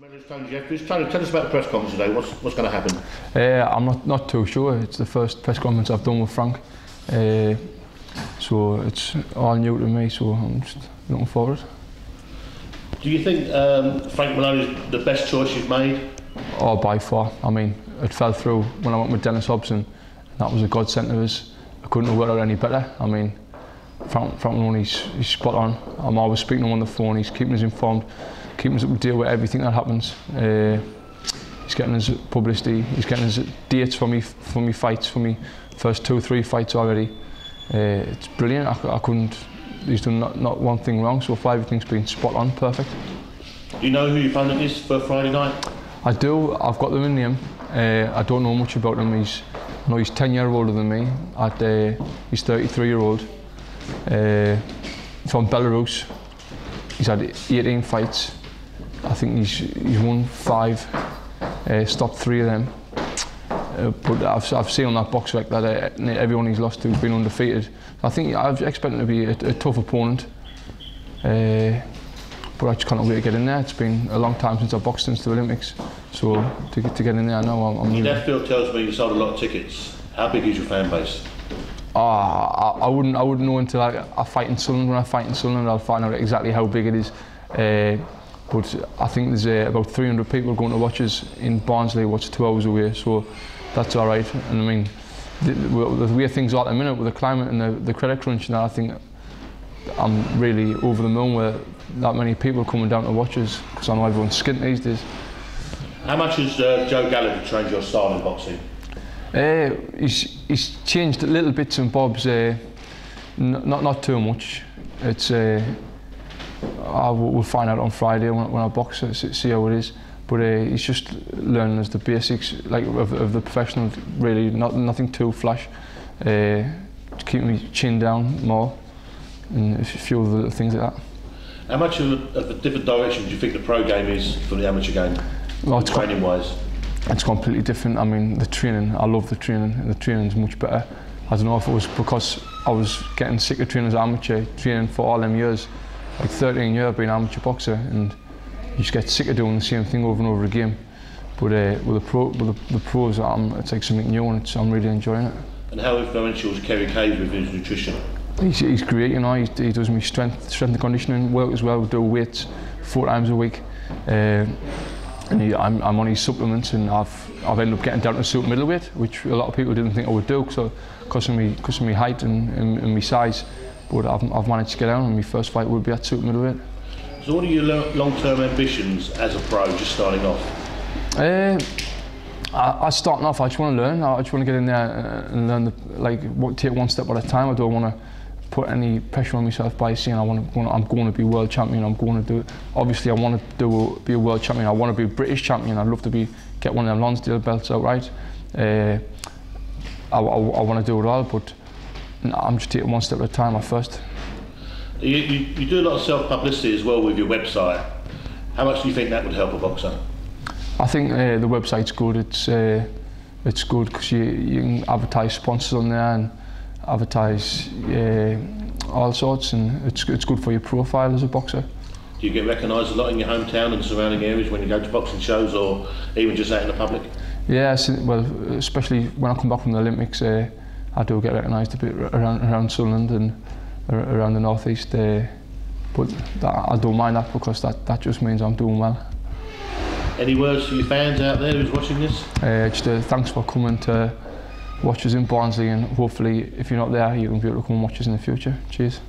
Medalist Jeffries, tell us about the press conference today. What's going to happen? I'm not too sure. It's the first press conference I've done with Frank, so it's all new to me. So I'm just looking forward. Do you think Frank Maloney is the best choice you've made? Oh, by far. I mean, it fell through when I went with Darren Sutherland, and that was a godsend to us. I couldn't have worked out any better. I mean, Frank Maloney's he's spot on. I'm always speaking to him on the phone. He's keeping us informed, keeping us up to date with everything that happens. He's getting us publicity. He's getting us dates for me fights, for me first 2 or 3 fights already. It's brilliant. I couldn't. He's done not one thing wrong. So far, everything's been spot on, perfect. Do you know who your opponent is for Friday night? I do. I've got them in name. I don't know much about him. I know he's 10 years older than me. He's 33-year-old. From Belarus. He's had 18 fights. I think he's won 5, stopped 3 of them. But I've seen on that box rec that everyone he's lost to has been undefeated. I think I expect him to be a tough opponent. But I just can't wait to get in there. It's been a long time since I boxed since the Olympics. So to get in there now, I'm Your dad Phil tells me you sold a lot of tickets. How big is your fan base? I wouldn't know until I fight in Sunderland. When I fight in Sunderland, I'll find out exactly how big it is. But I think there's about 300 people going to watch us in Barnsley, what's 2 hours away, so that's all right. And I mean, the way things are at the minute with the climate and the credit crunch, and I think I'm really over the moon with that many people coming down to watch us, because I know everyone's skint these days. How much has Joe Gallagher trained your style in boxing? He's changed little bits and bobs, not too much. It's we'll find out on Friday when I box, see how it is. But he's just learning us the basics, like of the professional. Really, nothing too flash. To keep me chin down more, and a few other things like that. How much of a different direction do you think the pro game is from the amateur game, well, training wise? It's completely different. I mean, the training, I love the training, and the training's much better. I don't know if it was because I was getting sick of training as an amateur, training for all them years, like 13 years being an amateur boxer, and you just get sick of doing the same thing over and over again. But with the pros, it's like something new, and I'm really enjoying it. And how influential is Kerry Cave with his nutrition? He's great, you know. He does me strength and conditioning work as well. We do weights 4 times a week. And I'm on his supplements, and I've ended up getting down to super middleweight, which a lot of people didn't think I would do, because of my height and my size. But I've managed to get down, and my first fight would be at super middleweight. So what are your long-term ambitions as a pro, just starting off? I starting off, I just want to learn. I just want to get in there and learn, take one step at a time. I don't want to put any pressure on myself by saying I'm going to be world champion. I'm going to do it. Obviously, I want to be a world champion. I want to be a British champion. I'd love to get one of them Lonsdale belts outright. I want to do it all, but I'm just taking one step at a time at first. You do a lot of self-publicity as well with your website. How much do you think that would help a boxer? I think the website's good. It's good because you can advertise sponsors on there and advertise all sorts, and it's good for your profile as a boxer. Do you get recognised a lot in your hometown and surrounding areas when you go to boxing shows, or even just out in the public? Yeah, well, especially when I come back from the Olympics, I do get recognised a bit around Sunderland and around the northeast. But I don't mind that, because that just means I'm doing well. Any words for your fans out there who's watching this? Just thanks for coming to watch us in Barnsley, and hopefully if you're not there, you can be able to come and watch us in the future. Cheers.